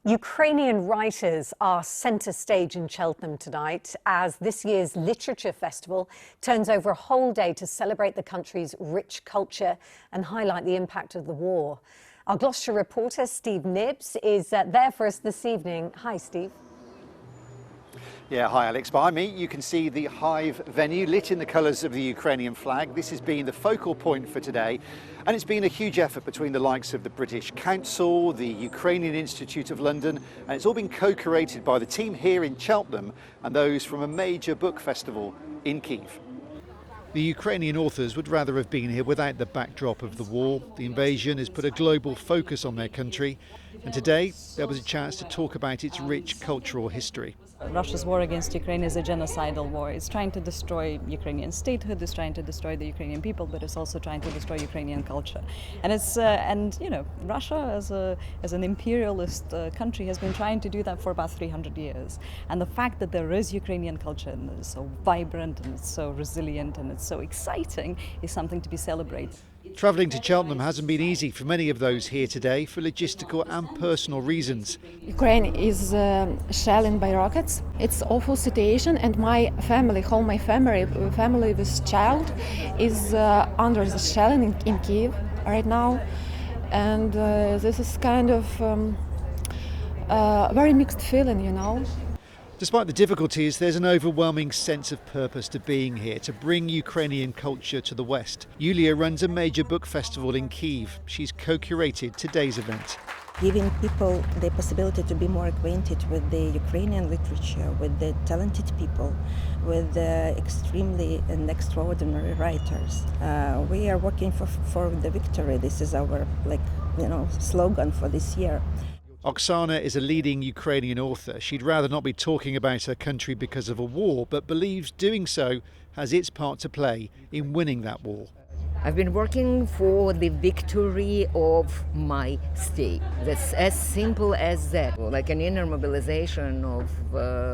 Ukrainian writers are centre stage in Cheltenham tonight as this year's literature festival turns over a whole day to celebrate the country's rich culture and highlight the impact of the war. Our Gloucestershire reporter Steve Knibbs is there for us this evening. Hi, Steve. Yeah, hi Alex. Behind me you can see the Hive venue lit in the colours of the Ukrainian flag. This has been the focal point for today, and it's been a huge effort between the likes of the British Council, the Ukrainian Institute of London, and it's all been co-curated by the team here in Cheltenham and those from a major book festival in Kyiv. The Ukrainian authors would rather have been here without the backdrop of the war. The invasion has put a global focus on their country, and today there was a chance to talk about its rich cultural history. Russia's war against Ukraine is a genocidal war. It's trying to destroy Ukrainian statehood, it's trying to destroy the Ukrainian people, but it's also trying to destroy Ukrainian culture. And Russia as an imperialist country has been trying to do that for about 300 years. And the fact that there is Ukrainian culture and it's so vibrant and it's so resilient and it's so exciting is something to be celebrated. Travelling to Cheltenham hasn't been easy for many of those here today for logistical and personal reasons. Ukraine is shelling by rockets. It's an awful situation, and my family with child is under the shelling in Kyiv right now, and this is kind of very mixed feeling, you know. Despite the difficulties, there's an overwhelming sense of purpose to being here, to bring Ukrainian culture to the West. Yulia runs a major book festival in Kyiv. She's co-curated today's event. Giving people the possibility to be more acquainted with the Ukrainian literature, with the talented people, with the extremely and extraordinary writers. We are working for the victory. This is our slogan for this year. Oksana is a leading Ukrainian author. She'd rather not be talking about her country because of a war, but believes doing so has its part to play in winning that war. I've been working for the victory of my state. That's as simple as that. Like an inner mobilization of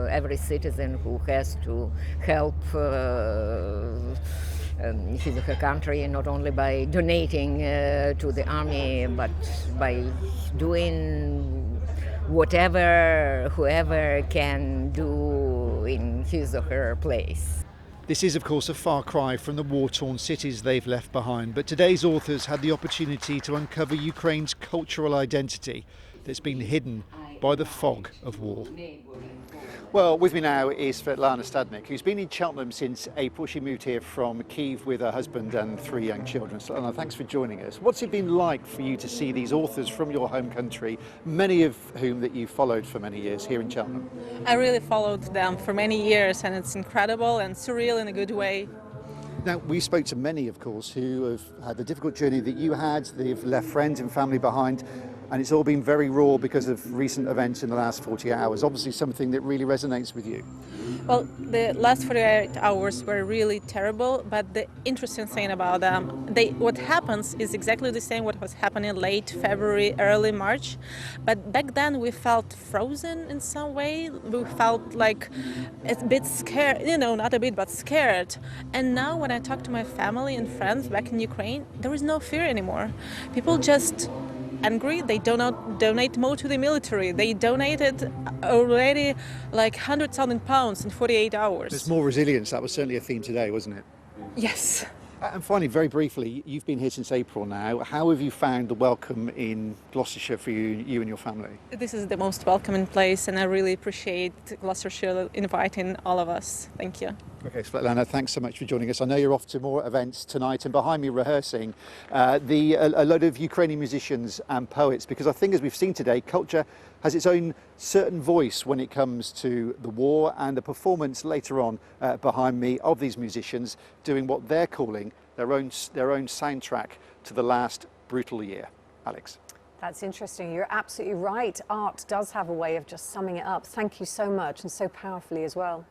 every citizen who has to help his or her country, not only by donating to the army, but by doing whoever can do in his or her place. This is, of course, a far cry from the war-torn cities they've left behind, but today's authors had the opportunity to uncover Ukraine's cultural identity that's been hidden by the fog of war. Well, with me now is Svetlana Stadnik, who's been in Cheltenham since April. She moved here from Kyiv with her husband and 3 young children. Svetlana, thanks for joining us. What's it been like for you to see these authors from your home country, many of whom that you followed for many years here in Cheltenham? I really followed them for many years, and it's incredible and surreal in a good way. Now, we spoke to many, of course, who have had the difficult journey that you had. They've left friends and family behind, and it's all been very raw because of recent events in the last 48 hours. Obviously something that really resonates with you. Well, the last 48 hours were really terrible, but the interesting thing about them, what happens is exactly the same what was happening late February, early March. But back then we felt frozen in some way. We felt like a bit scared, not a bit, but scared. And now when I talk to my family and friends back in Ukraine, there is no fear anymore. People just angry. They do not donate more to the military. They donated already like £100,000 in 48 hours. There's more resilience. That was certainly a theme today, wasn't it? Yes. And finally, very briefly, you've been here since April now. How have you found the welcome in Gloucestershire for you and your family? This is the most welcoming place, and I really appreciate Gloucestershire inviting all of us. Thank you. Okay, Svetlana, thanks so much for joining us. I know you're off to more events tonight, and behind me rehearsing a load of Ukrainian musicians and poets, because I think, as we've seen today, culture has its own certain voice when it comes to the war, and the performance later on behind me of these musicians doing what they're calling their own soundtrack to the last brutal year. Alex. That's interesting. You're absolutely right. Art does have a way of just summing it up. Thank you so much, and so powerfully as well.